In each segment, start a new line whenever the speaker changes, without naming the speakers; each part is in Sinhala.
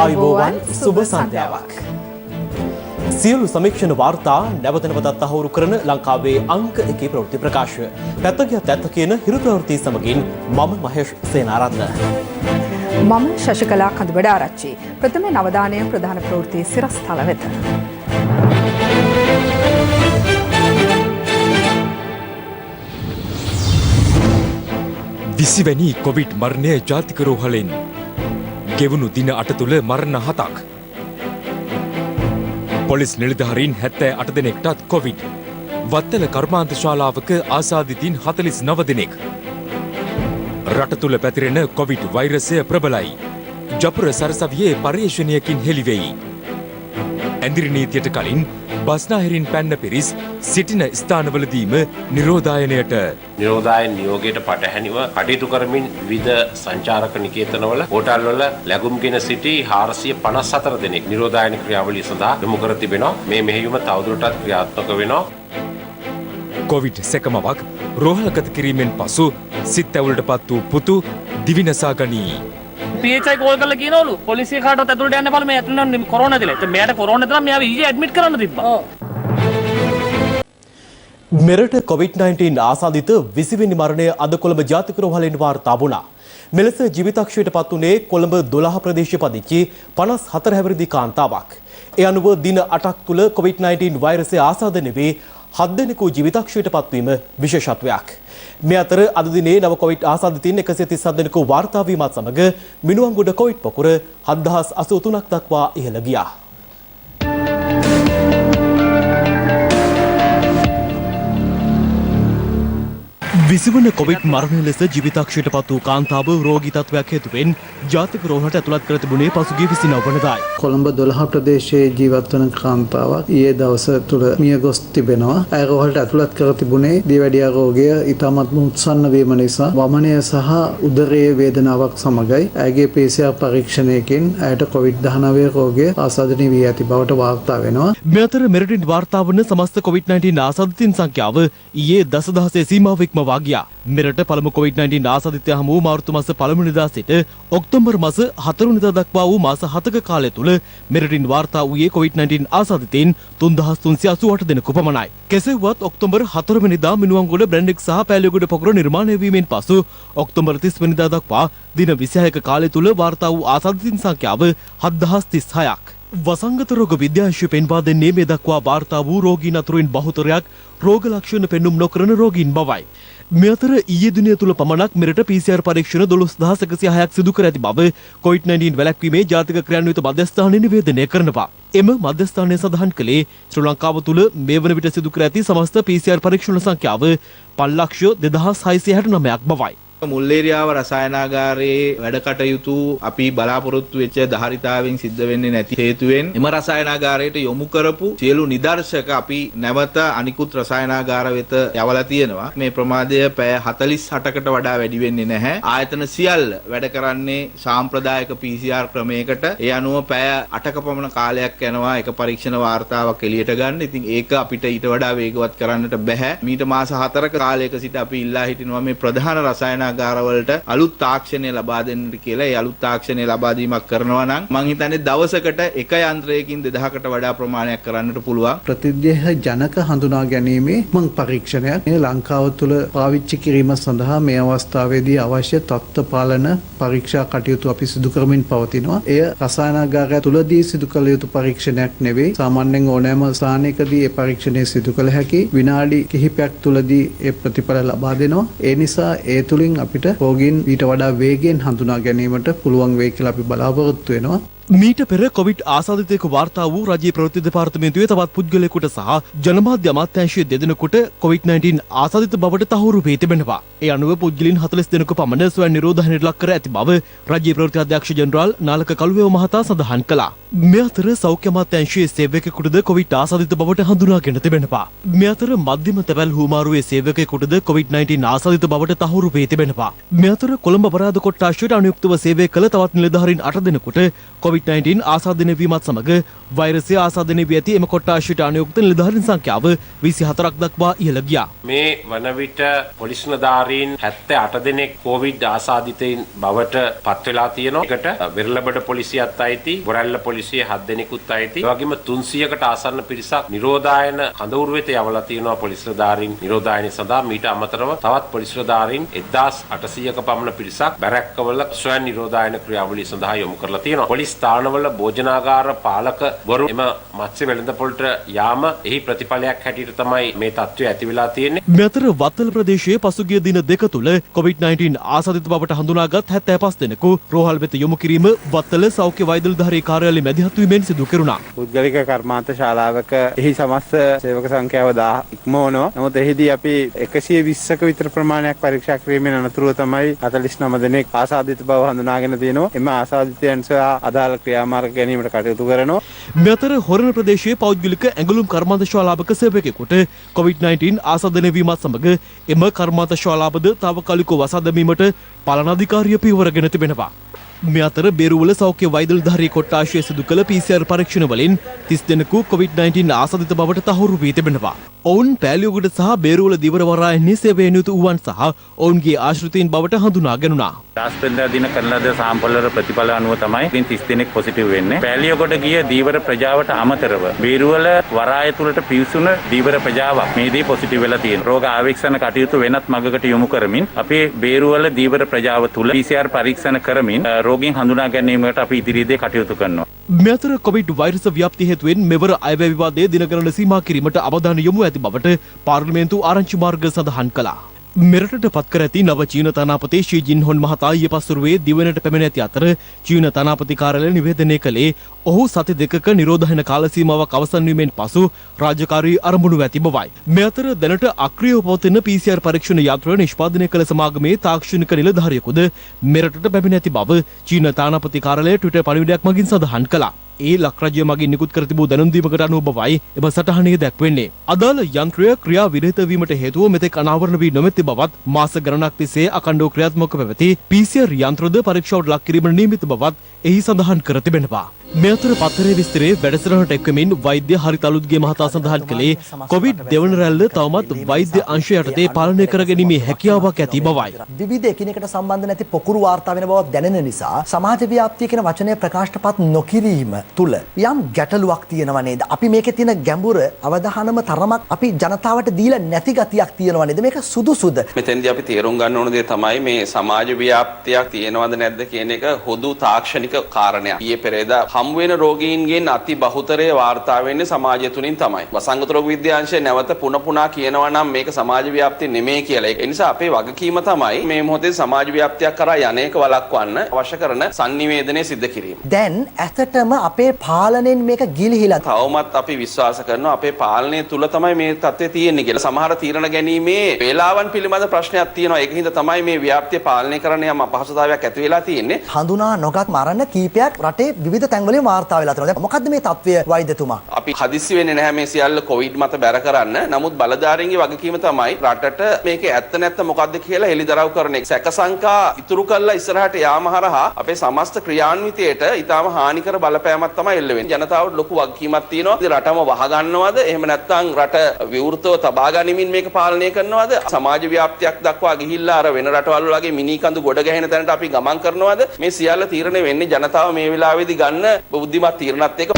ආයුබෝවන් සුබ සන්ධ්‍යාවක්. සියලු සමීක්ෂණ වාර්තා නැවත නැවතත් තහවුරු කරන ලංකාවේ අංක 1 ප්‍රවෘත්ති ප්‍රකාශය. පැත්තකියත් ඇත්ත කියන හිරු ප්‍රවෘත්ති සමගින් මම මහේෂ් සේනාරත්න.
මම ශශිකලා කඳුබඩ ආරච්චි. ප්‍රථම නවදානය ප්‍රධාන ප්‍රවෘත්ති සිරස්තල වෙත.
විසිවැනි කොවිඩ් මරණය ජාතික රෝහලෙන් ගෙවුණු දින 8 තුළ මරණ 7ක්. පොලිස් නිලධාරීන් 78 දෙනෙක්ටත් කොවිඩ්. වත්තල කර්මාන්ත ශාලාවක ආසාදිතින් 49 දෙනෙක්. රට තුළ පැතිරෙන කොවිඩ් වෛරසය ප්‍රබලයි. ජපුර සරසවියේ පර්යේෂණයකින් හෙළිවෙයි. ඇඳිරි නීතියට කලින් බස්නාහිරින් පැන්න පිරිස් සිටින ස්ථානවලදීම නිරෝධායනයට.
නිරෝධායන නියෝගයට පටහැනිව කටයුතු කරමින් විවිධ සංචාරක නිකේතනවල හෝටල්වල ලැබුම්ගෙන සිටි 454 දෙනෙක් නිරෝධායන ක්‍රියාවලිය සඳහා යොමු කර තිබෙනවා. මේ මෙහෙයුම තවදුරටත් ක්‍රියාත්මක වෙනවා.
කොවිඩ් සැකමවක් රෝහලගත කිරීමෙන් පසු සිත් ඇවුලටපත් වූ පුතු දිවිනසා ගනී.
PHI කෝල් කරලා කියනවලු පොලිසිය කාටවත් ඇතුළට යන්න බෑ මේ ඇතුළට කොරෝනා දිලා. ඉතින් මෙයාට කොරෝනා දිලා මෙයාව ඊයේ ඇඩ්මිට් කරන්න තිබ්බා.
මෙරට COVID-19 ආසාදිත 20 වෙනි මරණය අද කොළඹ ජාතික රෝහලෙන් වාර්තා වුණා. මෙලෙස ජීවිතක්ෂයට පත් වුණේ කොළඹ 12 ප්‍රදේශයේ පදිංචි 54 හැවිරිදි කාන්තාවක්. ඒ අනුව දින 8ක් තුල COVID-19 වෛරසය ආසාදනය වී 7 දෙනෙකු ජීවිතක්ෂයට පත්වීම විශේෂත්වයක්. මේ අතර අද දිනේ නව කොවිඩ් ආසාදිතින් 137 දෙනෙකු වාර්තා වීමත් සමග මිනුවන්ගොඩ කොවිඩ් පොකුර 7083ක් දක්වා ඉහළ ගියා. විසිවන කොවිඩ් මරණය ලෙස ජීවිතක්ෂයට පත් වූ කාන්තාව රෝගී තත්ත්වයක් හේතුවෙන් ජාතික රෝහලට ඇතුළත් කර තිබුණේ පසුගිය 29 වනදායි.
කොළඹ 12 ප්‍රදේශයේ ජීවත් වන කාන්තාවක් ඊයේ දවස තුල මිය ගොස් තිබෙනවා. ඇය රෝහලට ඇතුළත් කර තිබුණේ දියවැඩියා රෝගය ඉතාමත්ම උත්සන්න වීම නිසා වමනය සහ උදරයේ වේදනාවක් සමගයි. ඇයගේ PCR පරීක්ෂණයකින් ඇයට COVID-19 රෝගය ආසාදනය වී ඇති බවට වාර්තා වෙනවා.
මේ අතර මෙරටින් වාර්තා වන සමස්ත COVID-19 ආසාදිතින් සංඛ්‍යාව ඊයේ දසදහසේ සීමාව ඉක්මවා ගියා. මෙරට පළමු COVID-19 ආසාදිතය හමු වූ මාර්තු මාස 1 වෙනිදා සිට ඔක්තෝබර් මාස 4 වෙනිදා දක්වා වූ මාස 7ක කාලය තුල මෙරටින් වාර්තා වූයේ COVID-19 ආසාදිතයින් 3388 දෙනෙකු පමණයි. කෙසේ වුවත් ඔක්තෝබර් 4 වෙනිදා මිනුවන්ගොඩ බ්‍රැන්ඩෙක් සහ පෑලියගොඩ පොකුර නිර්මාණය වීමෙන් පසු ඔක්තෝබර් 30 වෙනිදා දක්වා දින 26ක කාලය තුල වාර්තා වූ ආසාදිතින් සංඛ්‍යාව 7036ක්. වසංගත රෝග විද්‍යාංශය පෙන්වා දෙන්නේ මේ දක්වා වාර්තා වූ රෝගීන් අතරින් බහුතරයක් රෝග ලක්ෂණ පෙන්නුම් නොකරන රෝගීන් බවයි. මේ අතර ඊයේ දිනය තුල පමණක් මෙරට PCR පරීක්ෂණ 12106ක් සිදු කර ඇති බව COVID-19 වැළැක්වීමේ ජාතික ක්‍රියාන්විත මධ්‍යස්ථානය නිවේදනය කරනවා. එම මධ්‍යස්ථානය සඳහන් කළේ ශ්‍රී ලංකාව තුල මේ වන විට සිදු කර ඇති සමස්ත PCR පරීක්ෂණ සංඛ්‍යාව 5,2669ක් බවයි.
මුල්ලේරියාව රසායනාගාරයේ වැඩ කටයුතු අපි බලාපොරොත්තු වෙච්ච ධාරිතාවෙන් සිද්ධ වෙන්නේ නැති හේතුවෙන් එම රසායනාගාරයට යොමු කරපු සියලු නිදර්ශක අපි නැවත අනිකුත් රසායනාගාර වෙත යවලා තියෙනවා. මේ ප්‍රමාදය පැය 48කට වඩා වැඩි වෙන්නේ නැහැ. ආයතන සියල්ල වැඩ කරන්නේ සාම්ප්‍රදායික PCR ක්‍රමයකට. ඒ අනුව පැය 8ක පමණ කාලයක් යනවා එක පරීක්ෂණ වාර්තාවක් එළියට ගන්න. ඉතින් ඒක අපිට ඊට වඩා වේගවත් කරන්නට බෑ. මීට මාස 4ක කාලයක සිට අපි ඉල්ලා හිටිනවා මේ ප්‍රධාන රසායන ගාරවලට අලුත් තාක්ෂණය ලබා දෙන්න කියලා. ඒ අලුත් තාක්ෂණය ලබා දීමක් කරනවා නම් මං හිතන්නේ දවසකට එක යන්ත්‍රයකින් 2000කට වඩා ප්‍රමාණයක් කරන්නට පුළුවන්.
ප්‍රතිදේහ ජනක හඳුනා ගැනීමේ මං පරීක්ෂණයක් මේ ලංකාව තුළ පාවිච්චි කිරීම සඳහා මේ අවස්ථාවේදී අවශ්‍ය තත්ත්ව පාලන පරීක්ෂා කටයුතු අපි සිදු කරමින් පවතිනවා. එය රසායනාගාරය තුළදී සිදු කළ යුතු පරීක්ෂණයක් නෙවෙයි. සාමාන්‍යයෙන් ඕනෑම ස්ථානයකදී ඒ පරීක්ෂණය සිදු කළ හැකි. විනාඩි කිහිපයක් තුළදී ඒ ප්‍රතිඵල ලබා දෙනවා. ඒ නිසා ඒ තුලින් අපිට රෝගීන් ඊට වඩා වේගයෙන් හඳුනා ගැනීමට පුළුවන් වෙයි කියලා අපි බලාපොරොත්තු වෙනවා.
මීට පෙර කොවිඩ් ආසාදිතයෙකු වාර්තා වූ රජයේ ප්‍රවෘත්ති දෙපාර්තමේන්තුවේ තවත් පුද්ගලයෙකුට සහ ජනමාධ්‍ය අමාත්‍යාංශයේ දෙදෙනෙකුට COVID-19 ආසාදිත බවට තහවුරු වී තිබෙනවා. ඒ අනුව පුද්ගලයන් 40 දෙනෙකු පමණ ස්වයං නිරෝධායනයට ලක් කර ඇති බව රජයේ ප්‍රවෘත්ති අධ්‍යක්ෂ ජෙනරාල් නාලක කළුවේව මහතා සඳහන් කළා. මේ අතර සෞඛ්‍ය අමාත්‍යාංශයේ සේවකයෙකුටද කොවිඩ් ආසාදිත බවට හඳුනාගෙන තිබෙනවා. මේ අතර මධ්‍යම තැවැල් හුමාරුවේ සේවකයෙකුටද COVID-19 ආසාදිත බවට තහවුරු වී තිබෙනවා. මේ අතර කොළඹ අපරාධ කොට්ටාශයට අනුයුක්තව සේවය කළ තවත් නිලධාරීන් 8 දෙනෙකුට COVID-19 ආසාදනය වීමත් සමග වෛරසය ආසාදනය වී ඇති එම කොට්ටාශයට අනුයුක්ත නිලධාරීන් සංඛ්‍යාව 24ක් දක්වා ඉහළ ගියා.
මේ වන විට පොලිස් නිලධාරීන් 78 දෙනෙක් කොවිඩ් ආසාදිතයින් බවට පත් වෙලා තියෙනවා. ඒකට වෙරළබඩ පොලිසියත් අයිති, බොරැල්ල පොලිසිය 7 දෙනෙකුත් අයිති. ඒ වගේම 300කට ආසන්න පිරිසක් නිරෝධායන කඳවුරු වෙත යවලා තියෙනවා පොලිස් නිලධාරීන් නිරෝධායනය සඳහා. මීට අමතරව තවත් පොලිස් නිලධාරීන් 1800ක පමණ පිරිසක් බැරැක්කවල ස්වයං නිරෝධායන ක්‍රියාවලිය සඳහා යොමු කරලා තියෙනවා. පොලිස් ස්ථානවල භෝජනාගාර පාලකවරු එම මත්ස්‍ය වෙළඳපොළට යාම එහි ප්‍රතිඵලයක් හැටියට තමයි මේ තත්ත්වය ඇති වෙලා තියෙන්නේ.
මෙතර වත්තල ප්‍රදේශයේ පසුගිය දින දෙක තුළ COVID-19 ආසාදිත බවට හඳුනාගත් 75 දෙනෙකු රෝහල් වෙත යොමු කිරීම වත්තල සෞඛ්‍ය වෛද්‍යධාරී කාර්යාලයේ මැදිහත් වීමෙන් සිදු කෙරුණා.
පුද්ගලික කර්මාන්ත ශාලාවක එහි සමස්ත සේවක සංඛ්‍යාව 1000 ඉක්මවනවා. නමුත් එහිදී අපි 120ක විතර ප්‍රමාණයක් පරීක්ෂා කිරීමෙන් අනතුරුව තමයි 49 දෙනෙක් ආසාදිත බව හඳුනාගෙන තියෙනවා. එම ආසාදිතයන් සහ අදාළ ක්‍රියාමාර්ග ගැනීමට කටයුතු කරනවා.
මෙතර හොරණ ප්‍රදේශයේ පෞද්ගලික ඇඟලුම් කර්මාන්ත ශාලාවක සේවකයෙකුට COVID-19 ආසාදනය වීමත් සමග එම කර්මාන්ත ශාලාවද තාවකාලිකව වසා දැමීමට පාලන අධිකාරිය පියවරගෙන තිබෙනවා. මේ අතර බේරුවල සෞඛ්‍ය වෛද්‍යධාරී කොට්ටාශය සිදු කළ PCR පරීක්ෂණ වලින් 30 දෙනෙකු COVID-19 ආසාදිත බවට තහවුරු වී තිබෙනවා. ඔවුන් පෑලියගොඩ සහ බේරුවල දිවර වරායන්හි සේවයෙන් යුතු වූවන් සහ ඔවුන්ගේ ආශ්‍රිතයින් බවට හඳුනා ගැනුණා.
දාස්පෙන්දා දින කරන ලද සාම්පල් වල ප්‍රතිඵල අනුව තමයි ඉතින් 30 දෙනෙක් පොසිටිව් වෙන්නේ. පෑලියගොඩ ගිය දීවර ප්‍රජාවට අමතරව බේරුවල වරාය තුලට පිවිසුන දීවර ප්‍රජාවක් මේ දී පොසිටිව් වෙලා තියෙනවා. රෝග ආවේක්ෂණ කටයුතු වෙනත් මගකට යොමු කරමින් අපේ බේරුවල දීවර ප්‍රජාව තුල PCR පරීක්ෂණ කරමින් රෝගීන් හඳුනා ගැනීමකට අපි ඉදිරියේදී කටයුතු කරනවා.
මෙතර කොවිඩ් වෛරස ව්‍යාප්තිය හේතුවෙන් මෙවර අයවැය විවාදයේ දින ගණන සීමා කිරීමට අවධානය යොමු ඇති බවට පාර්ලිමේන්තු ආරංචි මාර්ග සඳහන් කළා. මෙරටට පත්කර ඇති නව චීන තානාපති ෂී ජින්හොන් මහතා ඊයේ පසුරුවේ දිවයිනට පැමිණ ඇති අතර චීන තානාපති කාර්යාලය නිවේදනය කළේ ඔහු සති දෙකක නිරෝධායන කාල සීමාවක් අවසන් වීමෙන් පසු රාජකාරී ආරම්භණු ඇති බවයි. මේ අතර දැනට අක්‍රියව පවතින PCR පරීක්ෂණ යන්ත්‍ර නිෂ්පාදනය කළ සමාගමේ තාක්ෂණික නිලධාරියෙකුද මෙරටට පැමිණ ඇති බව චීන තානාපති කාර්යාලය ට්විටර් පණිවිඩයක් මගින් සඳහන් කළා. ඒ ලක්රජය මගින් නිකුත් කර තිබූ දැනුම් දීමකට අනුව බවයි එම සටහනේ දැක්වෙන්නේ. අදාළ යන්ත්‍රය ක්‍රියා විරහිත වීමට හේතුව මෙතෙක් අනාවරණ වී නොමැති බවත් මාස ගණනක් තිස්සේ අඛණ්ඩව ක්‍රියාත්මක පැවති PCR යන්ත්‍රද පරීක්ෂාවට ලක් කිරීමට නියමිත බවත් එහි සඳහන් කර තිබෙනවා. මේ අතර පත්තරේ විස්තරයේ වැඩසටහනට එක්වමින් වෛද්‍ය හරිත අලුත්ගේ මහතා සඳහන් කළේ කොවිඩ් දෙවන රැල්ල තවමත් වෛද්‍ය අංශය යටතේ පාලනය කරගැනීමේ හැකියාවක් ඇති බවයි.
විවිධ එකිනෙකට සම්බන්ධ නැති පොකුරු වාර්තා වෙන බවක් දැනෙන නිසා සමාජ ව්‍යාප්තිය කියන වචනය ප්‍රකාශයටපත් නොකිරීම තුල යම් ගැටලුවක් තියෙනවා නේද? අපි මේකේ තියෙන ගැඹුර අවධානම තරමක් අපි ජනතාවට දීලා නැති ගතියක් තියෙනවා නේද? මේක සුදුසුද?
මෙතෙන්දී අපි තේරුම් ගන්න ඕන දේ තමයි මේ සමාජ ව්‍යාප්තියක් තියෙනවද නැද්ද කියන එක හොදු තාක්ෂණික කාරණයක්. ඊයේ පෙරේදා හම් වෙන රෝගීන්ගෙන් අති බහුතරය වාර්තා වෙන්නේ සමාජය තුලින් තමයි. වසංගත රෝග විද්‍යාංශය නැවත පුන කියනවා නම් මේක සමාජ ව්‍යාප්තිය නෙමෙයි කියලා. ඒ නිසා අපේ වගකීම තමයි මේ මොහොතේ සමාජ ව්‍යාප්තියක් කරා යන්නේක වළක්වන්න අවශ්‍ය කරන sannivedanaya සිද්ධ කිරීම.
දැන් ඇත්තටම අපේ පාලනයෙන් මේක ගිලිහිලා
තවමත් අපි විශ්වාස කරනවා අපේ පාලනය තුල තමයි මේ තත්ත්වය තියෙන්නේ කියලා. සමහර තීරණ ගැනීමේ වේලාවන් පිළිබඳ ප්‍රශ්නයක් තියෙනවා. ඒකින්ද තමයි මේ ව්‍යාප්තිය පාලනය කරන්න යම් අපහසුතාවයක් ඇති වෙලා තියෙන්නේ.
හඳුනා නොගත් මරණ කීපයක් රටේ විවිධ තැන්වලින් වාර්තා වෙලා තියෙනවා. මොකද්ද මේ තත්ත්වය වෛද්‍යතුමා?
අපි හදිස්සි වෙන්නේ නැහැ මේ සියල්ල කොවිඩ් මත බැර කරන්න. නමුත් බලධාරීන්ගේ වගකීම තමයි රටට මේකේ ඇත්ත නැත්ත මොකද්ද කියලා හෙළිදරව් කරන එක. සැකසංකා ඉතුරු කරලා ඉස්සරහට යාම හරහා අපේ සමස්ත ක්‍රියාන්විතයට ඊටාම හානිකර බලපෑමක් තමයි එල්ල වෙන්නේ. ජනතාවට ලොකු වගකීමක් තියෙනවා. රටම වහගන්නවද? එහෙම නැත්නම් රට විවෘතව තබා ගනිමින් මේක පාලනය කරනවද? සමාජ ව්‍යාප්තියක් දක්වා ගිහිල්ලා අර වෙන රටවල් වගේ මිනි කඳු ගොඩ ගැහෙන තැනට අපි ගමන් කරනවද? මේ සියල්ල තීරණය වෙන්නේ ජනතාව මේ වෙලාවේදී ගන්න බුද්ධිමත් තීරණත් එක්ක.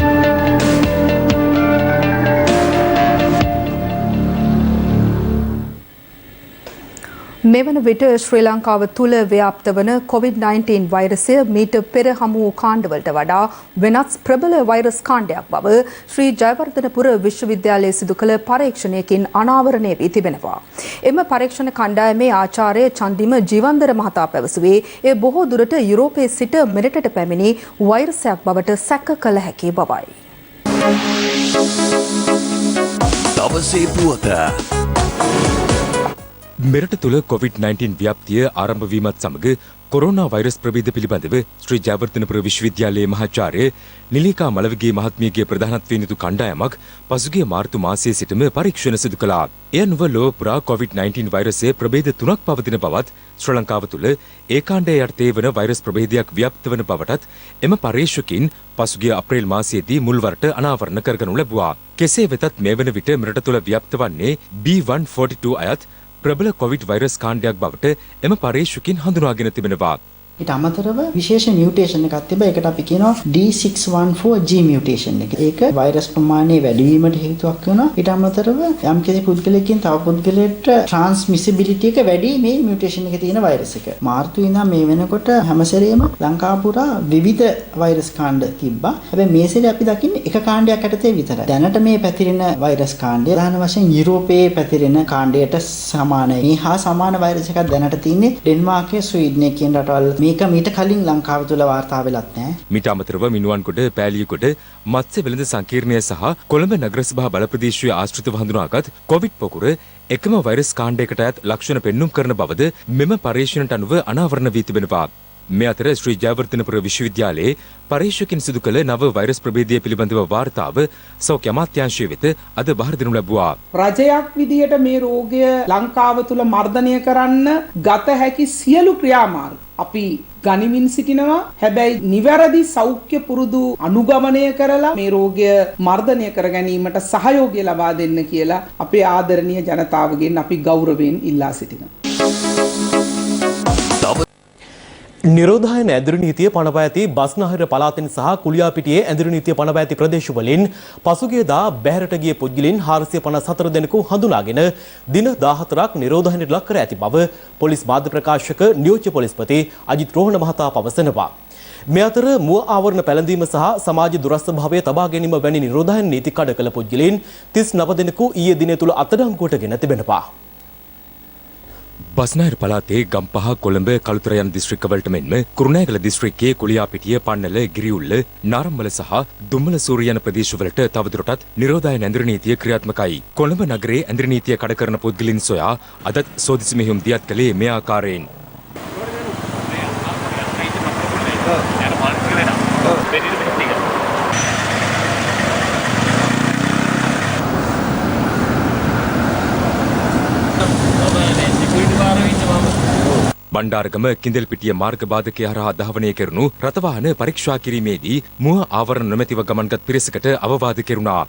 මෙවන විට ශ්‍රී ලංකාව තුළ ව්‍යාප්ත වන COVID-19 වෛරසය මීට පෙර හමු වූ කාණ්ඩවලට වඩා වෙනස් ප්‍රබල වෛරස් කාණ්ඩයක් බව ශ්‍රී ජයවර්ධනපුර විශ්වවිද්‍යාලයේ සිදු කළ පරීක්ෂණයකින් අනාවරණය වී තිබෙනවා. එම පරීක්ෂණ කණ්ඩායමේ ආචාර්ය චන්දිම ජීවන්දර මහතා පැවසුවේ එය බොහෝ දුරට යුරෝපයේ සිට මෙරටට පැමිණි වෛරසයක් බවට සැක කළ හැකි බවයි.
දවසේ පුවත
මෙරට තුළ COVID-19 ව්‍යාප්තිය ආරම්භ වීමත් සමග කොරෝනා වෛරස් ප්‍රභේද පිළිබඳව ශ්‍රී ජයවර්ධනපුර විශ්වවිද්‍යාලයේ මහාචාර්ය නිලිකා මලවගේ මහත්මියගේ ප්‍රධානත්වයෙන් යුතු කණ්ඩායමක් පසුගිය මාර්තු මාසයේ සිටම පරීක්ෂණ සිදු කළා. එය අනුව ලොව පුරා COVID-19 වෛරසයේ ප්‍රභේද 3ක් පවතින බවත් ශ්‍රී ලංකාව තුළ ඒ කාණ්ඩය යටතේ වන වෛරස් ප්‍රභේදයක් ව්‍යාප්ත වන බවටත් එම පරීක්ෂකයින් පසුගිය අප්‍රේල් මාසයේදී මුල්වරට අනාවරණ කරගනු ලැබුවා. කෙසේ වෙතත් මේ වන විට මෙරට තුළ ව්‍යාප්ත වන්නේ B142 අයත් ප්‍රබල කොවිඩ් වෛරස් කාණ්ඩයක් බවට එම පරීක්ෂකයින් හඳුනාගෙන තිබෙනවා.
ඊට අමතරව විශේෂ මියුටේෂන් එකක් තිබ්බා. ඒකට අපි කියනවා D614G මියුටේෂන් එක. ඒක වෛරස් ප්‍රමාණය වැඩි වීමට හේතුවක් වෙනවා. ඊට අමතරව යම්කිසි පුද්ගලයෙක්ගෙන් තව පුද්ගලයෙක්ට ට්‍රාන්ස්මිසිබිලිටි එක වැඩි මේ මියුටේෂන් එකේ තියෙන වෛරස් එක. මාර්තු ඉඳන් මේ වෙනකොට හැමසැරේම ලංකාව පුරා විවිධ වෛරස් කාණ්ඩ තිබ්බා. හැබැයි මේ සැරේ අපි දකින්නේ එක කාණ්ඩයක් යටතේ විතරයි. දැනට මේ පැතිරෙන වෛරස් කාණ්ඩය ප්‍රධාන වශයෙන් යුරෝපයේ පැතිරෙන කාණ්ඩයට සමානයි. මේ හා සමාන වෛරස් එකක් දැනට තියෙන්නේ ඩෙන්මාර්කයේ ස්වීඩනයේ කියන රටවල්. මේක මීට කලින් ලංකාව තුල වාර්තා වෙලත් නැහැ.
මීට අමතරව මිනුවන්ගොඩ, පෑලියගොඩ, මත්ස්‍ය වෙළඳ සංකීර්ණය සහ කොළඹ නගර සභා බල ප්‍රදේශයේ ආශ්‍රිතව හඳුනාගත් කොවිඩ් පොකුර එකම වෛරස් කාණ්ඩයකට අයත් ලක්ෂණ පෙන්눔 කරන බවද මෙම පරීක්ෂණයට අනුව අනාවරණ වී තිබෙනවා. මේ අතර ශ්‍රී ජයවර්ධනපුර විශ්වවිද්‍යාලයේ පරීක්ෂකයින් සිදු කළ නව වෛරස් ප්‍රභේදය පිළිබඳව වාර්තාව සෞඛ්‍ය අමාත්‍යාංශය වෙත අද බාර දෙනු ලැබුවා.
රජයක් විදියට මේ රෝගය ලංකාව තුල මර්ධනය කරන්න ගත හැකි සියලු ක්‍රියාමාර්ග අපි ගනිමින් සිටිනවා. හැබැයි නිවැරදි සෞඛ්‍ය පුරුදු අනුගමනය කරලා මේ රෝගය මර්ධනය කර ගැනීමට සහයෝගය ලබා දෙන්න කියලා අපේ ආදරණීය ජනතාවගෙන් අපි ගෞරවයෙන් ඉල්ලා සිටිනවා.
නිරෝධායන ඇඳුරු නීතිය පනවා ඇති බස්නාහිර පළාතෙන් සහ කුලියාපිටියේ ඇඳුරු නීතිය පනවා ඇති ප්‍රදේශවලින් පසුගියදා බැහැරට ගිය පුද්ගලයන් 454 දෙනෙකු හඳුනාගෙන දින 14ක් නිරෝධායනයට ලක් කර ඇති බව පොලිස් මාධ්‍ය ප්‍රකාශක නියෝජ්‍ය පොලිස්පති අජිත් රෝහණ මහතා පවසනවා. මේ අතර මුව ආවරණ පැළඳීම සහ සමාජ දුරස්ථභාවය තබා ගැනීම වැනි නිරෝධායන නීති කඩ කළ පුද්ගලයන් 39 දෙනෙකු ඊයේ දිනය තුල අත්අඩංගුවටගෙන තිබෙනවා.
බස්නාහිර පළාතේ ගම්පහ, කොළඹ, කළුතර යන දිස්ත්‍රික්කවලට මෙන්ම කුරුණෑගල දිස්ත්‍රික්කයේ කුලියාපිටිය, පන්නල, ගිරිඋල්ල, නාරම්මල සහ දුම්මල සූරිය යන ප්‍රදේශවලට තවදුරටත් නිරෝධායන ඇඳුරු නීතිය ක්‍රියාත්මකයි. කොළඹ නගරයේ ඇඳුරු නීතිය කඩ කරන පුද්ගලයන් සොයා අදත් සෝදිසි මෙහෙයුම් දියත් කළේ මේ ආකාරයෙන්. බණ්ඩාරගම කිඳල්පිටිය මාර්ග භාදකය හරහා ධාවනය කෙරුණු රථවාහන පරීක්ෂා කිරීමේදී මුව ආවරණ නොමැතිව ගමන්ගත් පිරිසකට අවවාද කෙරුණා.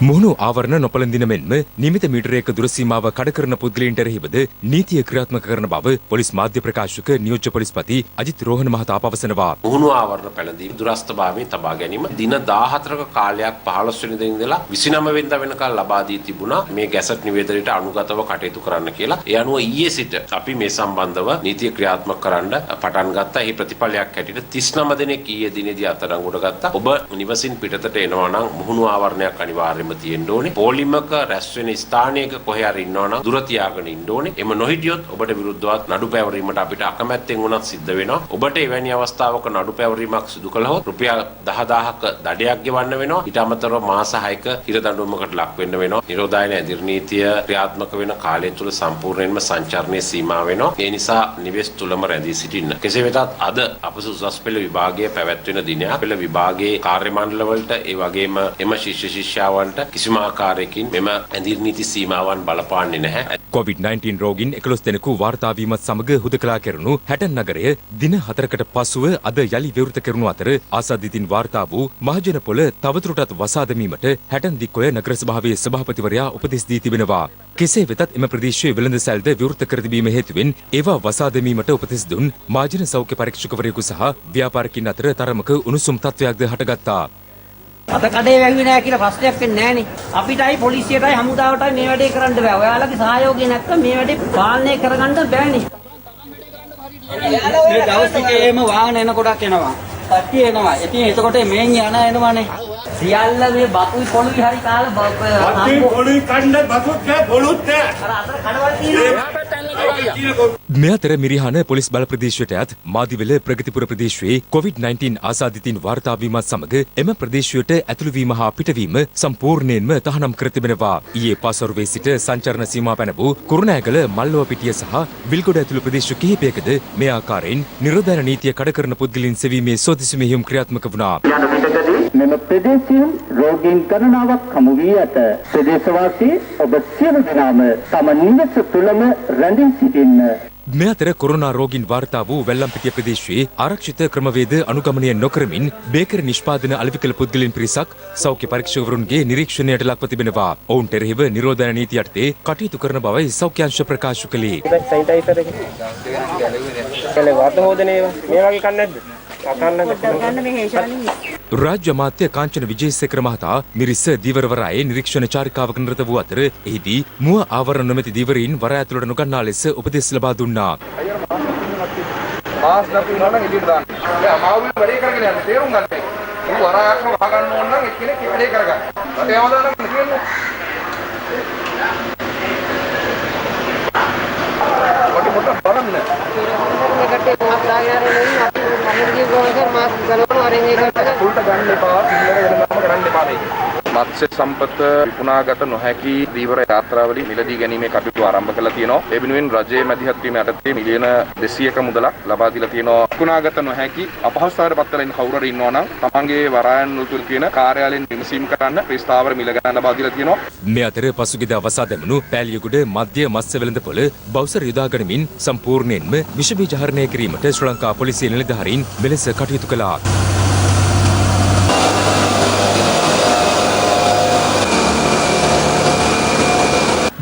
මුහුණු ආවරණ නොපළඳින මෙන්ම නියමිත මීටරයක දුර සීමාව කඩ කරන පුද්ගලයන්ට එරෙහිවද නීතිය ක්‍රියාත්මක කරන බව පොලිස් මාධ්‍ය ප්‍රකාශක නියෝජ්‍ය පොලිස්පති අජිත් රෝහණ මහතා පවසනවා.
මුහුණු ආවරණ පැළඳීම දුරස්ථභාවයෙන් තබා ගැනීම දින 14ක කාලයක් 15 වෙනිදා ඉඳලා 29 වෙනිදා වෙනකල් ලබා දී තිබුණා. මේ ගැසට් නිවේදනයට අනුගතව කටයුතු කරන්න කියලා. ඒ අනුව ඊයේ සිට අපි මේ සම්බන්ධව නීතිය ක්‍රියාත්මක කරන්න පටන් ගත්තා. එහි ප්‍රතිඵලයක් හැටියට 39 දෙනෙක් ඊයේ දිනේදී අත්අඩංගුවට ගත්තා. ඔබ නිවසින් පිටතට එනවා නම් මුහුණු ආවරණයක් අනිවාර්යයෙන්ම තියෙන්න ඕනේ. පොලිමක රැස් වෙන ස්ථානයක කොහේ හරි ඉන්නවා නම් දුර තියාගෙන ඉන්න ඕනේ. එම නොහිටියොත් ඔබට විරුද්ධව නඩු පැවරීමට අපිට අකමැත්තෙන් වුණත් සිද්ධ වෙනවා. ඔබට එවැනි අවස්ථාවක නඩු පැවරීමක් සිදු කළහොත් රුපියල් 10000ක දඩයක් ගෙවන්න වෙනවා. ඊට අමතරව මාස 6ක හිර දඬුවමකට ලක් වෙන්න වෙනවා. නිරෝධායන ඇඳුරු නීතිය ක්‍රියාත්මක වෙන කාලය තුල සම්පූර්ණයෙන්ම සංචාරණයේ සීමා වෙනවා. ඒ නිසා නිවෙස් තුලම රැඳී සිටින්න. කෙසේ වෙතත් අද අපස උසස් පෙළ විභාගයේ පැවැත්වෙන දිනයක්. පෙළ විභාගයේ කාර්ය මණ්ඩල වලට ඒ වගේම එම ශිෂ්‍ය ශිෂ්‍යාවන්ට කිසිම ආකාරයකින් මෙම ඇඳුරු නීති සීමාවන් බලපාන්නේ නැහැ.
COVID-19 රෝගීන් 11 දෙනෙකු වාර්තා වීමත් සමග හුදකලා කෙරුණු හැටන් නගරය දින 4කට පසුව අද යලි විවෘත කෙරුණු අතර ආසාදිතින් වාර්තා වූ මහජන පොළ තවදුරටත් වසා දැමීමට හැටන් දික්කොය නගර සභාවේ සභාපතිවරයා උපදෙස් දී තිබෙනවා. කෙසේ වෙතත් එම ප්‍රදේශයේ වෙළඳ සැල්ද විවෘත කර තිබීම හේතුවෙන් ඒවා වසා දැමීමට උපදෙස් දුන් මාජන සෞඛ්‍ය පරීක්ෂකවරයෙකු සහ ව්‍යාපාරිකයින් අතර තරමක උණුසුම් තත්ත්වයක්ද හටගත්තා.
අත කඩේ වැංගි නැහැ කියලා ප්‍රශ්නයක් වෙන්නේ නැහනේ. අපිටයි පොලිසියටයි හමුදාවටයි මේ වැඩේ කරන්න බෑ. ඔයාලගේ සහයෝගය නැත්නම් මේ වැඩේ පාලනය කරගන්න බෑනේ. මේ දවස් ටිකේම වාහන එන කොටක් එනවා. කට්ටිය එනවා. ඉතින් එතකොට මේන් යන එනවනේ. සියල්ල මේ බතුයි පොළුයි හරි කාලා බතුයි පොළුයි කන්න බතුත් නෑ පොළුත් නෑ. අර අතර කඩවල් තියෙනවා.
මේ අතර මිරිහාන පොලිස් බල ප්‍රදේශයටත් මාදිවල ප්‍රගතිපුර ප්‍රදේශයේ COVID-19 ආසාදිතින් වාර්තා වීමත් සමග එම ප්‍රදේශයට ඇතුළු වීම හා පිටවීම සම්පූර්ණයෙන්ම තහනම් කර තිබෙනවා. ඊයේ පස්වරුවේ සිට සංචරණ සීමා පැන වූ කුරුණෑගල මල්ලවපිටිය සහ විල්ගොඩ ඇතුළු ප්‍රදේශ කිහිපයකද මේ ආකාරයෙන් නිරෝධන නීතිය කඩ කරන පුද්ගලයන් සෙවීමේ සෝදිසි මෙහෙයුම් ක්‍රියාත්මක වුණා.
මෙම ප්‍රදේශයෙන් රෝගීන් ගණනාවක් හමු වී ඇත. ප්‍රදේශවාසී ඔබ සියලු දෙනාම තම නිවස තුළම රැඳී සිටින්න.
මේ අතර කොරෝනා රෝගීන් වාර්තා වූ වැල්ලම්පිටිය ප්‍රදේශයේ ආරක්ෂිත ක්‍රමවේද අනුගමනය නොකරමින් බේකරි නිෂ්පාදන අලෙවි කළ පුද්ගලයන් පිරිසක් සෞඛ්‍ය පරීක්ෂකවරුන්ගේ නිරීක්ෂණයට ලක්ව තිබෙනවා. ඔවුන්ට එරෙහිව නිරෝධන නීති යටතේ කටයුතු කරන බවයි සෞඛ්‍ය අංශ ප්‍රකාශ කළේ.
සැනිටයිසර් එක. වර්ධනෝදනේ මේ වගේ කන්නේ නැද්ද?
රාජ්‍ය අමාත්‍ය කාංචන විජේසේකර මහතා මිරිස්ස දීවරවරායේ නිරීක්ෂණ චාරිකාවක නිරත වූ අතර එහිදී මුව ආවරණ නොමැති දීවරීන් වරාය ඇතුළට නොගන්නා ලෙස උපදෙස් ලබා දුන්නා.
මාස් නැති වුණා නම් එළියට දාන්න. මේ අමාරුවෙන් වැඩේ කරගෙන යන්න තේරුම් ගන්න. මේ වරායක්ම වහගන්න ඕන නම් එක්කෙනෙක් වැඩේ කරගන්න. රටේ අවදානම් කියන්නේ. කොට බලන්න. ඒකට මාස් දාගෙන ඉන්නේ අපි මොකද කියනවා මාස් ගලවනවා අරින් ඒකට උල්ට ගන්න එපා. පිළිවෙල වෙනම කරන්න එපා මේක. මත්ස්‍ය සම්පත විකුණාගත නොහැකි දීවර යාත්‍රාවලින් මිලදී ගැනීමේ කටයුතු ආරම්භ කළා තියෙනවා. ඒ වෙනුවෙන් රජයේ මැදිහත් වීම යටතේ මිලියන 200ක මුදලක් ලබා දීලා තියෙනවා. විකුණාගත නොහැකි අපහසුතාවයට පත් වෙලා ඉන්න කවුරු හරි ඉන්නවා නම් තමන්ගේ වරායන් නුතුල් කියන කාර්යාලයෙන් විමසීම් කරන්න ප්‍රස්තාවර මිල ගණන් ලබා දීලා තියෙනවා.
මේ අතර පසුගියදා වසා දැමුණු පෑලියගොඩ මධ්‍ය මත්ස්‍ය වෙළඳපොළ බවුසර යොදා ගනිමින් සම්පූර්ණයෙන්ම විෂ බීජ හරණය කිරීමට ශ්‍රී ලංකා පොලිසිය නිලධාරීන් මෙලෙස කටයුතු කළා.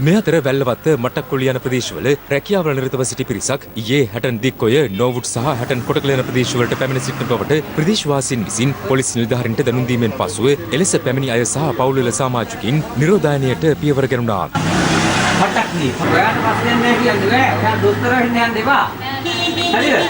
මේ අතර වැල්ලවත්ත මට්ටක්කොළි යන ප්‍රදේශවල රැකියාවල නිරතව සිටි පිරිසක් ඊයේ හැටන් දික්කොය නෝවුඩ් සහ හැටන් කොටකල යන ප්‍රදේශවලට පැමිණ සිටින බවට ප්‍රදේශවාසීන් විසින් පොලිස් නිලධාරීන්ට දැනුම් දීමෙන් පසුව එලෙස පැමිණි අය සහ පවුල්වල සමාජිකින් නිරෝධායනයට පියවර ගැනුණා.
මට්ටක්ලි ඔයාට ප්‍රශ්නයක් නැහැ කියන්නේ ඈ. ඔයා දොස්තර වෙන්න යන්න එපා. හරිද?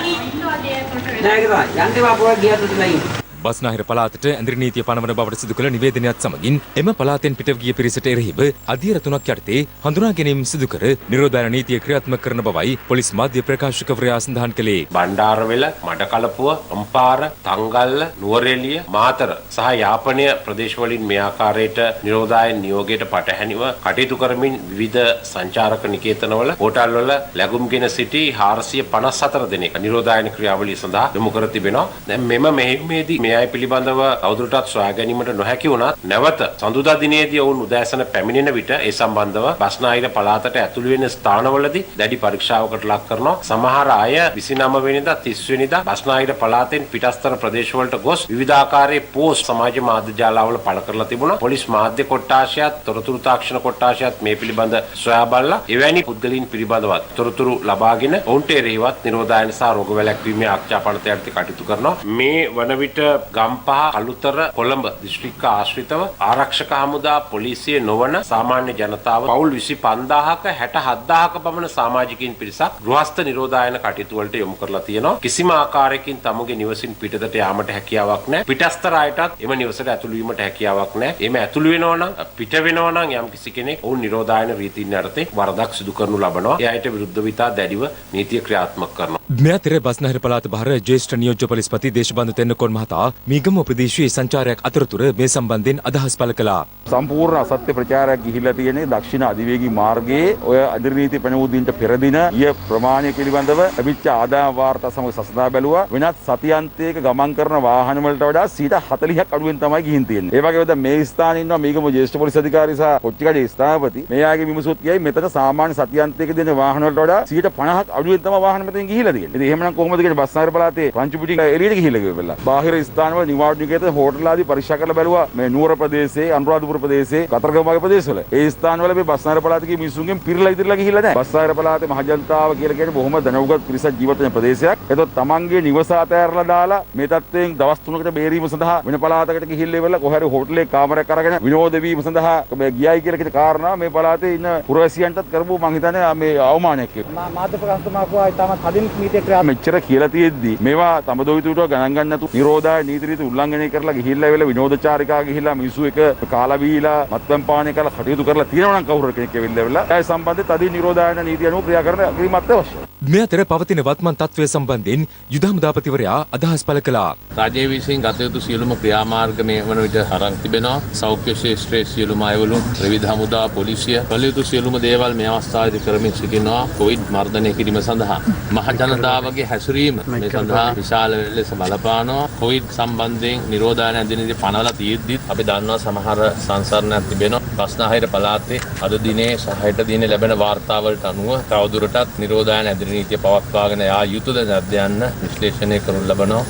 නෑ කියලා යන්න එපා පොර ගියත් උතුලයි.
බස්නාහිර පළාතට ඇඳිරි නීතිය පනවන බවට සිදු කළ නිවේදනයත් සමගින් එම පළාතෙන් පිටව ගිය පිරිසට එරෙහිව අධීර 3ක් යටතේ හඳුනා ගැනීම සිදු කර නිරෝධන නීතිය ක්‍රියාත්මක කරන බවයි පොලිස් මාධ්‍ය ප්‍රකාශකවරයා සඳහන් කළේ.
බණ්ඩාරවෙල, මඩකලපුව, අම්පාර, තංගල්ල, නුවරඑළිය, මාතර සහ යාපනය ප්‍රදේශවලින් මේ ආකාරයට නිරෝධායන නියෝගයට පටහැනිව කටයුතු කරමින් විවිධ සංචාරක නිකේතනවල හෝටල්වල ලැබුම්ගෙන සිටි 454 දෙනෙක් නිරෝධායන ක්‍රියාවලිය සඳහා යොමු කර තිබෙනවා. දැන් මෙම මෙහෙයුමේදී මේ අය පිළිබඳව තවදුරටත් සොයා ගැනීමට නොහැකි වුණත් නැවත සඳුදා දිනේදී ඔවුන් උදෑසන පැමිණෙන විට ඒ සම්බන්ධව බස්නාහිර පළාතට ඇතුළු වෙන ස්ථානවලදී දැඩි පරීක්ෂාවකට ලක් කරනවා. සමහර අය 29 වෙනිදා 30 වෙනිදා බස්නාහිර පළාතෙන් පිටස්තර ප්‍රදේශවලට ගොස් විවිධාකාරයේ පෝස්ට් සමාජ මාධ්‍ය ජාලවල පළ කරලා තිබුණා. පොලිස් මාධ්‍ය කොට්ටාශයත් තොරතුරු තාක්ෂණ කොට්ටාශයත් මේ පිළිබඳ සොයා බලලා එවැනි පුද්ගලයන් පිළිබඳව තොරතුරු ලබාගෙන ඔවුන්ට එරෙහිවත් නිරෝධායන සහ රෝග වැළැක්වීමේ ආරක්ෂා පනත යටතේ කටයුතු කරනවා. මේ වන විට ගම්පහ, අලුතර, කොළඹ දිස්ත්‍රික්ක ආශ්‍රිතව ආරක්ෂක හමුදා පොලිසිය නොවන සාමාන්‍ය ජනතාව පවුල් 25000ක 67000ක පමණ සමාජිකයින් පිරිසක් ගෘහස්ත නිරෝධායන කටයුතු වලට යොමු කරලා තියෙනවා. කිසිම ආකාරයකින් තමුගේ නිවසින් පිටතට යාමට හැකියාවක් නැහැ. පිටස්තර අයටත් එම නිවසට ඇතුළු වීමට හැකියාවක් නැහැ. එමෙ ඇතුළු වෙනවා නම් පිට වෙනවා නම් යම් කිසි කෙනෙක් ඔවුන් නිරෝධායන රීතීන් යටතේ වරදක් සිදු කරනු ලබනවා. ඒ අයට විරුද්ධව ඉතා දැඩිව නීතිය ක්‍රියාත්මක කරනවා.
මේ අතර බස්නාහිර පළාත බහර ජ්‍යෙෂ්ඨ නියෝජ්‍ය පොලිස්පති දේශබන්දු තෙන්නකෝන් මහතා මීගම ප්‍රදේශයේ සංචාරයක් අතරතුර මේ සම්බන්ධයෙන් අදහස් පළ කළා.
සම්පූර්ණ අසත්‍ය ප්‍රචාරයක් ගිහිලා තියෙන්නේ දක්ෂිණ අධිවේගී මාර්ගයේ ඔය අධිර නීති පැනවුදින්ට පෙර දින ඊය ප්‍රමාණය පිළිබඳව ලැබිච්ච ආදායම් වාර්තා සමග සසඳා බැලුවා. වෙනත් සතියන්තයක ගමන් කරන වාහන වලට වඩා 40%ක් අඩුවෙන් තමයි ගිහින් තියෙන්නේ. ඒ වගේම දැන් මේ ස්ථානයේ ඉන්නවා මීගම ජ්‍යෙෂ්ඨ පොලිස් අධිකාරී සහ කොච්චිකඩේ ස්ථාපති. මේ ආගේ විමසුත් කියයි මෙතන සාමාන්‍ය සතියන්තයක දෙන වාහන වලට වඩා 50%ක් අඩුවෙන් තමයි වාහන මෙතෙන් ගිහිලා තියෙන්නේ. ඉතින් එහෙමනම් කොහොමද කියන්නේ බස්නාහිර පළාතේ පංචුපිටි එළියට ගිහිල්ලා ගිහලා. බාහිර ස්ථානවල නිවාඩු නිකේත හෝටල් ආදී පරීක්ෂා කරලා බැලුවා. මේ නුවර ප්‍රදේශයේ, අනුරාධපුර ප්‍රදේශයේ, කතරගම වගේ ප්‍රදේශවල. ඒ ස්ථානවල මේ බස්නාහිර පළාතේ මිනිසුන්ගෙන් පිරලා ඉදිරියලා ගිහිල්ලා නැහැ. බස්නාහිර පළාතේ මහජනතාව කියලා කියන්නේ බොහොම දැනුගත් පිරිසක් ජීවත් වෙන ප්‍රදේශයක්. ඒතකොට තමන්ගේ නිවස අතෑරලා දාලා මේ තත්ත්වයෙන් දවස් 3කට බේරීම සඳහා වෙන පළාතකට ගිහිල්ලා ඉවරලා කොහේ හරි හෝටලේ කාමරයක් අරගෙන විනෝද වීම සඳහා මේ ගියයි කියලා කියන කාරණා මේ පළාතේ ඉන්න පුරවැසියන්ටත් කරපු මං හිතන්නේ මේ අවමානයක් කියලා.
මාධ්‍ය ප්‍රකාශකතුමා කිව්වා ඊටම කලින්
නීතිය ක්‍රියාත්මක
මෙච්චර කියලා තියෙද්දි මේවා තමදොවිතුට ගණන් ගන්න නැතු නිරෝධාය නීති රීති උල්ලංඝනය කරලා ගිහිල්ලා වෙල විනෝදචාරිකා ගිහිල්ලා මිනිස්සු එක කාලා බීලා මත්පැන් පානය කරලා කටයුතු කරලා තියෙනවා නම් කවුරු කෙනෙක් ඇවිල්ලා වෙලා ඒ සම්බන්ධයෙන් තදී නිරෝධායන නීතිය අනුව ක්‍රියා කිරීමත් අවශ්‍යයි.
මේ අතර පවතින වත්මන් තත්ත්වය සම්බන්ධයෙන් යුද හමුදාපතිවරයා අදහස් පළ කළා.
රජය විසින් ගත යුතු සියලුම ක්‍රියාමාර්ග මේ වන විට අරන් තිබෙනවා. සෞඛ්‍ය ශාස්ත්‍රයේ සියලුම අයවලුන් ත්‍රිවිධ හමුදා පොලිසිය කළ යුතු සියලුම දේවල් මේ අවස්ථාවේදී කරමින් සිටිනවා. කොවිඩ් මර්ධනය කිරීම සඳහා මහ ජනතාවගේ හැසිරීම මේ සඳහා විශාල ලෙස බලපානවා. කොවිඩ් සම්බන්ධයෙන් නිරෝධායන අධිනියම පනවලා තියෙද්දිත් අපි දන්නවා සමහර සංසරණයක් තිබෙනවා. බස්නාහිර පළාතේ අද දිනේ සහ හෙට දිනේ ලැබෙන වාර්තාවලට අනුව තවදුරටත් නිරෝධායන නීතිය පවත්වාගෙන යා යුතුද නැද්ද යන්න විශ්ලේෂණය කරනු ලබනවා.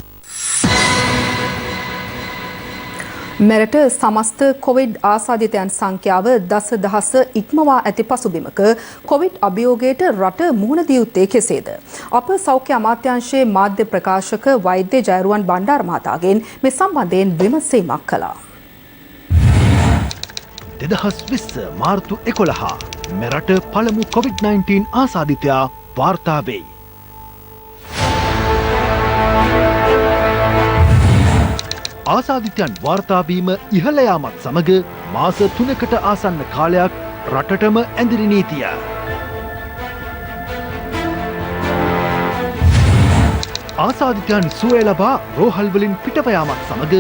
මෙරට සමස්ත කොවිඩ් ආසාදිතයන් සංඛ්‍යාව දසදහස ඉක්මවා ඇති පසුබිමක කොවිඩ් අභියෝගයට රට මුහුණ දිය යුත්තේ කෙසේද? අප සෞඛ්‍ය අමාත්‍යාංශයේ මාධ්‍ය ප්‍රකාශක වෛද්‍ය ජයරුවන් බණ්ඩාර මහතාගෙන් මේ සම්බන්ධයෙන් විමසීමක් කළා.
2020 මාර්තු 11 මෙරට පළමු COVID-19 ආසාදිතයා වාර්තා වෙයි. ආසාදිතයන් වාර්තා වීම ඉහළ යාමත් සමග මාස 3කට ආසන්න කාලයක් රටටම ඇඳිරි නීතිය. ආසාදිතයන් සුවය ලබා රෝහල් වලින් පිටව යාමත් සමග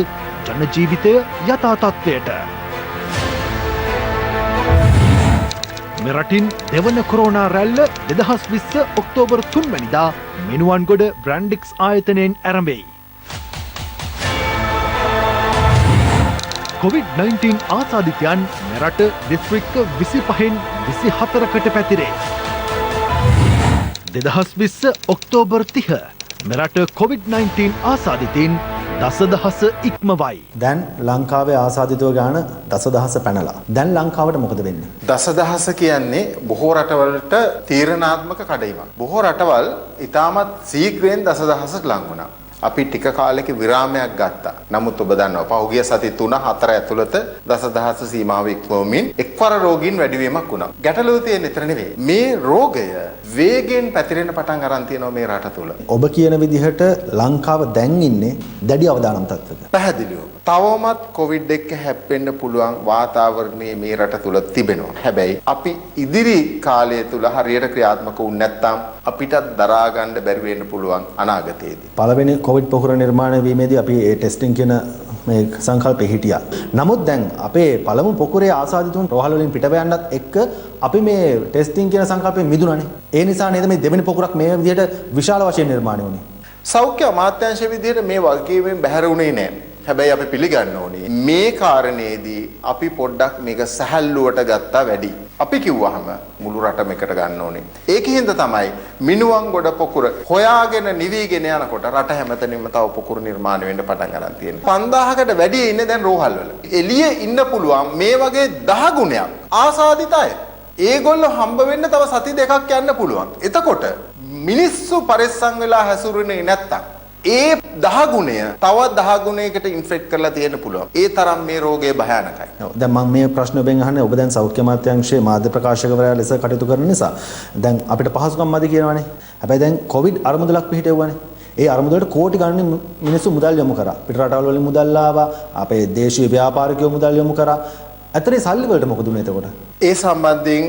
ජන ජීවිතය යථා තත්ත්වයට. මෙරටින් දෙවන කොරෝනා රැල්ල 2020 ඔක්තෝබර් 3 වැනිදා මෙනුවන්ගොඩ බ්‍රැන්ඩික්ස් ආයතනයෙන් ආරම්භයි. COVID-19 ආසාදිතයන් මෙරට දිස්ත්‍රික්ක 25න් 24කට පැතිරේ. 2020 ඔක්තෝබර් 30 මෙරට COVID-19 ආසාදිතයින් දසදහස ඉක්මවයි.
දැන් ලංකාවේ ආසාදිතව ගාන දසදහස පැනලා. දැන් ලංකාවට මොකද වෙන්නේ?
දසදහස කියන්නේ බොහෝ රටවලට තීරණාත්මක කඩයිමක්. බොහෝ රටවල් ඉතාමත් ශීඝ්‍රයෙන් දසදහසට ලං වුණා. අපි ටික කාලයක විරාමයක් ගත්තා. නමුත් ඔබ දන්නවා පහුගිය සති 3-4 ඇතුළත දසදහස සීමාව ඉක්මවමින් එක්වර රෝගීන් වැඩිවීමක් වුණා. ගැටලුව තියෙන්නේ එතන නෙවෙයි. මේ රෝගය වේගෙන් පැතිරෙන පටන් අරන් තියෙනවා මේ රට තුළ.
ඔබ කියන විදිහට ලංකාව දැන් ඉන්නේ දැඩි අවදානම් තත්ත්වයක.
පැහැදිලිව. තවමත් කොවිඩ් එක්ක හැප්පෙන්න පුළුවන් වාතාවරණය මේ රට තුළ තිබෙනවා. හැබැයි අපි ඉදිරි කාලය තුළ හරියට ක්‍රියාත්මක වුනේ නැත්නම් අපිටත් දරා ගන්න බැරි වෙන්න පුළුවන් අනාගතයේදී.
පළවෙනි කොවිඩ් පොකුර නිර්මාණය වීමේදී අපි ඒ ටෙස්ටිං කියන මේ සංකල්පෙ හිටියා. නමුත් දැන් අපේ පළමු පොකුරේ ආසාදිතුන් රෝහල් වලින් පිටව යන්නත් එක්ක අපි මේ ටෙස්ටිං කියන සංකල්පෙ මිදුණානේ. ඒ නිසා නේද මේ දෙවෙනි පොකුරක් මේ විදිහට විශාල වශයෙන් නිර්මාණය වුනේ.
සෞඛ්‍ය අමාත්‍යාංශ විදිහට මේ වගකීමෙන් බැහැර වුණේ නැහැ. හැබැයි අපි පිළිගන්න ඕනේ මේ කාරණේදී අපි පොඩ්ඩක් මේක සැහැල්ලුවට ගත්තා වැඩි. අපි කිව්වහම මුළු රටම එකට ගන්න ඕනේ. ඒකෙන්ද තමයි මිනුවන්ගොඩ පොකුර හොයාගෙන නිවිගෙන යනකොට රට හැමතැනම තව පොකුර නිර්මාණය වෙන්න පටන් ගන්න තියෙනවා. 5000කට වැඩි ඉන්නේ දැන් රෝහල් වල. එළියේ ඉන්න පුළුවන් මේ වගේ 10 ගුණයක් ආසාදිත අය. ඒගොල්ලෝ හම්බ වෙන්න තව සති දෙකක් යන්න පුළුවන්. එතකොට මිනිස්සු පරිස්සම් වෙලා හැසිරුනේ නැත්තම් ඒ 10 ගුණය තව 10 ගුණයකට ඉන්ෆෙක්ට් කරලා තියෙන්න පුළුවන්. ඒ තරම් මේ රෝගය භයානකයි.
දැන් මම මේ ප්‍රශ්න ඔබෙන් අහන්නේ ඔබ දැන් සෞඛ්‍ය අමාත්‍යාංශයේ මාධ්‍ය ප්‍රකාශකවරයා ලෙස කටයුතු කරන නිසා දැන් අපිට පහසුකම් මදි කියනවානේ. හැබැයි දැන් කොවිඩ් අරමුදලක් පිහිටෙව්වානේ. ඒ අරමුදලට කෝටි ගණන් මිනිස්සු මුදල් යොමු කරා. පිට රටවල් වලින් මුදල් ආවා. අපේ දේශීය ව්‍යාපාරිකයෝ මුදල් යොමු කරා. ඇතරේ සල්ලි වලට මොකද උනේ එතකොට?
ඒ සම්බන්ධයෙන්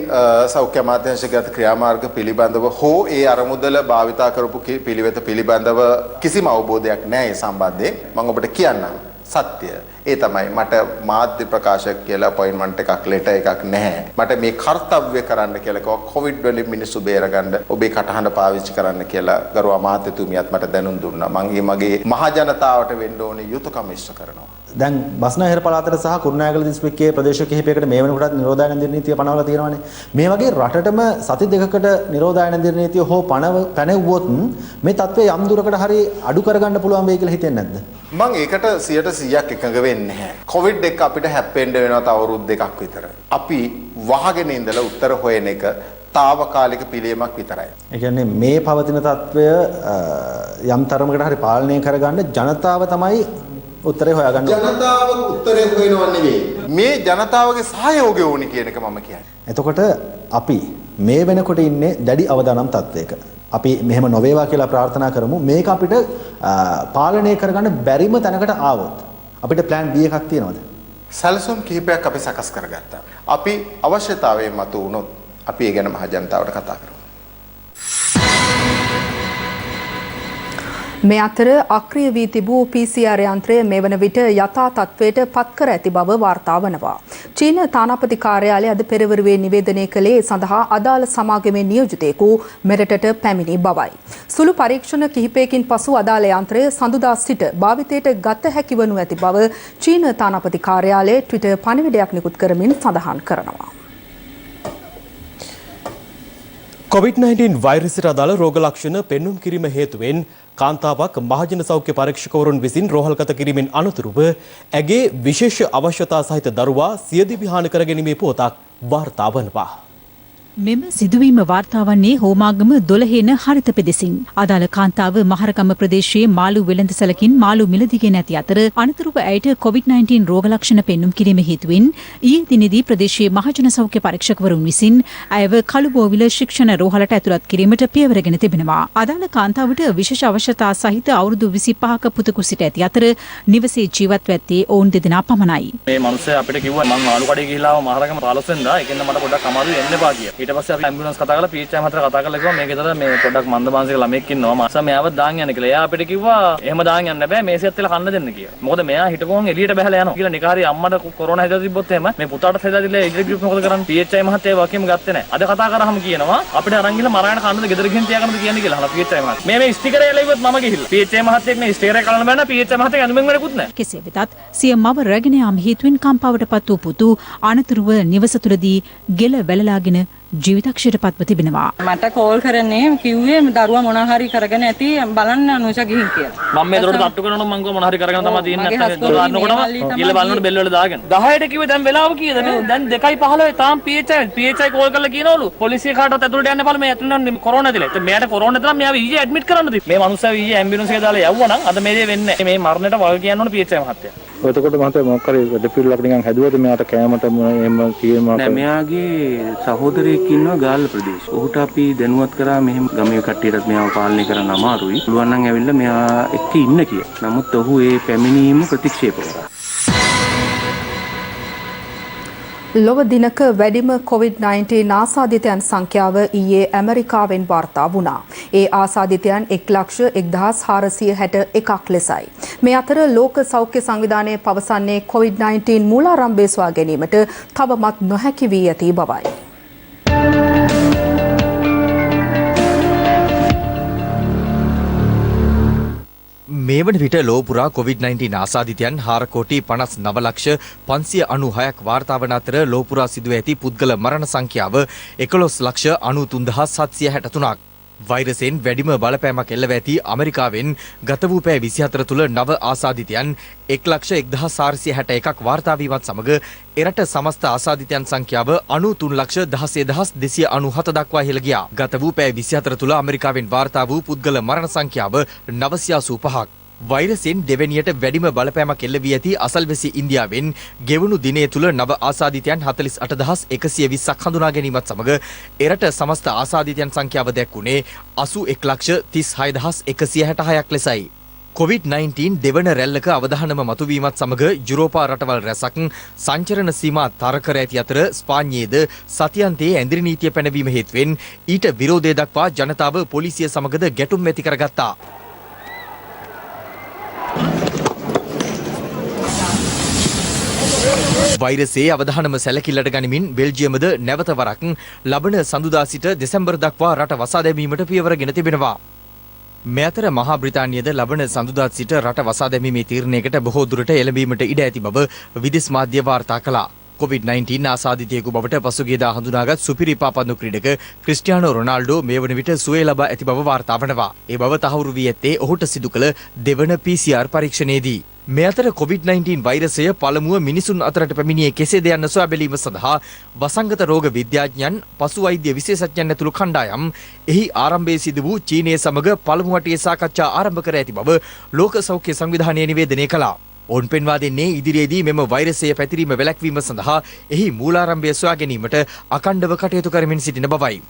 සෞඛ්‍ය අමාත්‍යාංශගත ක්‍රියාමාර්ග පිළිබඳව හෝ ඒ අරමුදල භාවිතා කරපු පිළිවෙත පිළිබඳව කිසිම අවබෝධයක් නැහැ. ඒ සම්බන්ධයෙන් මම ඔබට කියන්නම් සත්‍ය. ඒ තමයි මට මාධ්‍ය ප්‍රකාශක කියලා අපොයින්ට්මන්ට් එකක් ලෙටර් එකක් නැහැ. මට මේ කාර්යය කරන්න කියලා කිව්වා කොවිඩ් වලින් මිනිස්සු බේරගන්න ඔබේ කටහඬ පාවිච්චි කරන්න කියලා ගරු අමාත්‍යතුමියත් මට දැනුම් දුන්නා. මම මගේ මහ ජනතාවට වෙන්න ඕනේ යුතුයකම ඉෂ්ට කරනවා.
දැන් බස්නාහිර පළාතට සහ කුරුණෑගල දිස්ත්‍රික්කයේ ප්‍රදේශ කිහිපයකට මේ වෙනකොටත් නිරෝධායන නීතිය පනවලා තියෙනවානේ. මේ වගේ රටටම සති දෙකකට නිරෝධායන නීතිය හෝ පැනෙව්වොත් මේ තත්ත්වය යම් දුරකට හරි අඩු කරගන්න පුළුවන් වෙයි කියලා හිතෙන්නේ නැද්ද?
මම ඒකට 100% එකඟ වෙන්නේ නැහැ. කොවිඩ් එක අපිට හැප්පෙන්න වෙනවා තව අවුරුදු දෙකක් විතර. අපි වහගෙන ඉඳලා උත්තර හොයන එක తాවකාලික පිළියමක් විතරයි.
ඒ කියන්නේ මේ පවතින තත්ත්වය යම් තරමකට හරි පාලනය කරගන්න ජනතාව තමයි උත්තරේ හොයාගන්න.
ජනතාව උත්තරේ හොයනව නෙවෙයි. මේ ජනතාවගේ සහයෝගය ඕනි කියන එක මම කියන්නේ.
එතකොට අපි මේ වෙනකොට ඉන්නේ දැඩි අවදානම් තත්ත්වයක. අපි මෙහෙම නොවේවා කියලා ප්‍රාර්ථනා කරමු. මේක අපිට පාලනය කරගන්න බැරිම තැනකට ආවොත් අපිට plan B එකක් තියෙනවද?
සැලසුම් කිහිපයක් අපි සකස් කරගත්තා. අපි අවශ්‍යතාවයේ මතු වුණොත් අපි ඒ ගැන මහ ජනතාවට කතා කරමු.
මේ අතර අක්‍රිය වී තිබූ PCR යන්ත්‍රය මේ වන විට යථා තත්ත්වයට පත්කර ඇති බව වාර්තා වනවා. චීන තානාපති කාර්යාලය අද පෙරවරුවේ නිවේදනය කළේ සඳහා අදාළ සමාගමේ නියෝජිතයෙකු මෙරටට පැමිණි බවයි. සුළු පරීක්ෂණ කිහිපයකින් පසු අදාළ යන්ත්‍රය සඳුදා සිට භාවිතයට ගත හැකි වනු ඇති බව චීන තානාපති කාර්යාලය ට්විටර් පණිවිඩයක් නිකුත් කරමින් සඳහන් කරනවා.
COVID-19 වෛරසයට අදාළ රෝග ලක්ෂණ පෙන්눔 කිරීම හේතුවෙන් කාන්තාවක් මහජන සෞඛ්‍ය පරීක්ෂකවරුන් විසින් රෝහල්ගත කිරීමෙන් අනතුරුව ඇගේ විශේෂ අවශ්‍යතා සහිත දරුවා සියදිවි හානි කර ගැනීමේ පුවතක් වාර්තා වනවා.
මෙම සිදුවීම වාර්තා වන්නේ හෝමාගම 12 හරිත පෙදෙසින්. අදාළ කාන්තාව මහරගම ප්‍රදේශයේ මාළු වෙළඳසැලකින් මාළු මිලදීගෙන ඇති අතර අනතුරුව ඇයට COVID-19 රෝග ලක්ෂණ පෙන්눔 කිරීම හේතුවෙන් ඊයේ දිනේදී ප්‍රදේශයේ මහජන සෞඛ්‍ය පරීක්ෂකවරුන් විසින් ඇයව කළුබෝවිල ශික්ෂණ රෝහලට ඇතුළත් කිරීමට පියවරගෙන තිබෙනවා. අදාළ කාන්තාවට විශේෂ අවශ්‍යතා සහිත අවුරුදු 25ක පුතෙකු සිට ඇති අතර නිවසේ ජීවත් වෙත්තේ ඔවුන් දෙදෙනා පමණයි.
මේ මිනිස්සයා අපිට කිව්වා මම මාළු කඩේ ගිහිල්ලා මහරගම 15 වෙනිදා ඒකෙන් මට පොඩ්ඩක් අමාරුයි එන්න එපා කියලා. ඊට පස්සේ අපි ඇම්බියුලන්ස් කතා කරලා PHM හතර කතා කරලා කිව්වා මේකේතර මේ පොඩ්ඩක් මන්දමානසික ළමෙක් ඉන්නවා මාස මෙයාව දාන් යන්න කියලා. එයා අපිට කිව්වා එහෙම දාන් යන්න බෑ මේසෙත් තියලා කන්න දෙන්න කියලා. මොකද මෙයා හිටපුවම එළියට බහලා යනවා කියලා නිකාරී අම්මට කොරෝනා හැදලා තිබ්බොත් එහෙම මේ පුතාට හැදලා දිලා ඉදිරි ගෲප් මොකද කරන්නේ? PHM මහත්තයා වගකීම ගත්තේ නැහැ. අද කතා කරාම කියනවා අපිට අරන් ගිහලා මරායන කන්නද ගෙදර ගිහින් තියාගන්නද කියන්නේ කියලා. අහලා PHM මහත්තයා මේ ස්ටිකර් එක ලැබුවොත් මම ගිහිල්ලා PHM මහත්තයෙක් මේ ස්ටිකර් එක කලන්න බෑ නා PHM මහත්තයා අඳුමෙන් වැඩකුත් නැහැ.
කෙසේ වෙතත් සිය මව රැගෙන යාම හේතුවෙන් කම්පාවටපත් වූ පුතු අනතුරුව නිවස තුළදී ගෙල වැළලාගෙන ජීවිතක්ෂයට පත්ව තිබෙනවා.
මට කෝල් කරන්නේ කිව්වේ දරුවා මොනවා හරි කරගෙන ඇති බලන්න අනුෂා ගිහින් කියලා.
මම මේ දොරට තට්ටු කරනවා මං මොනවා හරි කරගෙන තමයි තියන්නේ නැත්නම් දොර අරනකොටම ගිහලා බලනකොට බෙල් වල දාගෙන 10ට කිව්වේ දැන් වෙලාව කීයද දැන් 2:15 තාම PHI කෝල් කරලා කියනවලු පොලිසිය කාටවත් ඇතුළට යන්න බල මේ ඇතුළට කොරෝනා දිලා. ඉතින් මෙයාට කොරෝනා දිලා මෙයාව ඊයේ ඇඩ්මිට් කරන්න තිබ්බේ. මේ මනුස්සයා ඊයේ ඇම්බියුලන්ස් එක දාලා යවුවා නම් අද මේ දේ වෙන්නේ නැහැ. මේ මරණයට වග කියන්න ඕන PHI මහත්තයා. එතකොට මහත්තයා මොකක් හරි දෙපිරිලක් නිකන් හැදුවද මෙයාට කෑමට එහෙම කියනවා නෑ මෙයාගේ සහෝදරයෙක් ඉන්නවා ගාල්ල ප්‍රදේශ. ඔහුට අපි දැනුවත් කරා මෙහෙම ගමේ කට්ටියටත් මෙයාව පාලනය කරන්න අමාරුයි. පුළුවන් නම් ඇවිල්ලා මෙයා එක්ක ඉන්න කියලා. නමුත් ඔහු ඒ පැමිණීම ප්‍රතික්ෂේප කරා.
ලොව දිනක වැඩිම COVID-19 ආසාදිතයන් සංඛ්‍යාව ඊයේ ඇමරිකාවෙන් වාර්තා වුණා. ඒ ආසාදිතයන් 1,0461ක් ලෙසයි. මේ අතර ලෝක සෞඛ්‍ය සංවිධානය පවසන්නේ COVID-19 මූලාරම්භය සොයා ගැනීමට තවමත් නොහැකි වී ඇති බවයි.
මේ වන විට ලොව පුරා COVID-19 ආසාදිතයන් 4,59,596ක් වාර්තා වන අතර ලොව පුරා සිදුව ඇති පුද්ගල මරණ සංඛ්‍යාව 11,93,763ක්. වෛරසයෙන් වැඩිම බලපෑමක් එල්ලව ඇති ඇමරිකාවෙන් ගත වූ පැය 24 තුළ නව ආසාදිතයන් 1,01,461ක් වාර්තා වීමත් සමග එරට සමස්ත ආසාදිතයන් සංඛ්‍යාව 93,16,297 දක්වා ඉහළ ගියා. ගත වූ පැය 24 තුළ ඇමරිකාවෙන් වාර්තා වූ පුද්ගල මරණ සංඛ්‍යාව 985ක්. වෛරසයෙන් දෙවැනියට වැඩිම බලපෑමක් එල්ල වී ඇති අසල්වැසි ඉන්දියාවෙන් ගෙවුණු දිනය තුළ නව ආසාදිතයන් 48,120ක් හඳුනා ගැනීමත් සමග එරට සමස්ත ආසාදිතයන් සංඛ්‍යාව දැක්වුණේ 81,36,166ක් ලෙසයි. COVID-19 දෙවන රැල්ලක අවධානම මතුවීමත් සමග යුරෝපා රටවල් රැසක් සංචරණ සීමා තර කර ඇති අතර ස්පාඤ්ඤයේද සතියන්තයේ ඇඳිරි නීතිය පැනවීම හේතුවෙන් ඊට විරෝධය දක්වා ජනතාව පොලිසිය සමගද ගැටුම් ඇති කරගත්තා. වෛරසයේ අවධානම සැලකිල්ලට ගනිමින් බෙල්ජියමද නැවත වරක් ලබන සඳුදා සිට දෙසැම්බර් දක්වා රට වසා දැමීමට පියවරගෙන තිබෙනවා. මේ අතර මහා බ්‍රිතාන්‍යද ලබන සඳුදා සිට රට වසා දැමීමේ තීරණයකට බොහෝ දුරට එළඹීමට ඉඩ ඇති බව විදෙස් මාධ්‍ය වාර්තා කළා. COVID-19 ආසාදිතයෙකු බවට පසුගියදා හඳුනාගත් සුපිරි පාපන්දු ක්‍රීඩක ක්‍රිස්ටියානෝ රොනාල්ඩෝ මේ වන විට සුවය ලබා ඇති බව වාර්තා වනවා. ඒ බව තහවුරු වී ඇත්තේ ඔහුට සිදු කළ දෙවන PCR පරීක්ෂණයේදී. මේ අතර COVID-19 වෛරසය පළමුව මිනිසුන් අතරට පැමිණියේ කෙසේද යන්න සොයා බැලීම සඳහා වසංගත රෝග විද්‍යාඥයන් පසු වෛද්‍ය විශේෂඥයන් ඇතුළු කණ්ඩායම් එහි ආරම්භයේ සිදු වූ චීනය සමග පළමු වටේ සාකච්ඡා ආරම්භ කර ඇති බව ලෝක සෞඛ්‍ය සංවිධානය නිවේදනය කළා. ඔවුන් පෙන්වා දෙන්නේ ඉදිරියේදී මෙම වෛරසය පැතිරීම වැළැක්වීම සඳහා එහි මූලාරම්භය සොයා ගැනීමට අඛණ්ඩව කටයුතු කරමින් සිටින බවයි.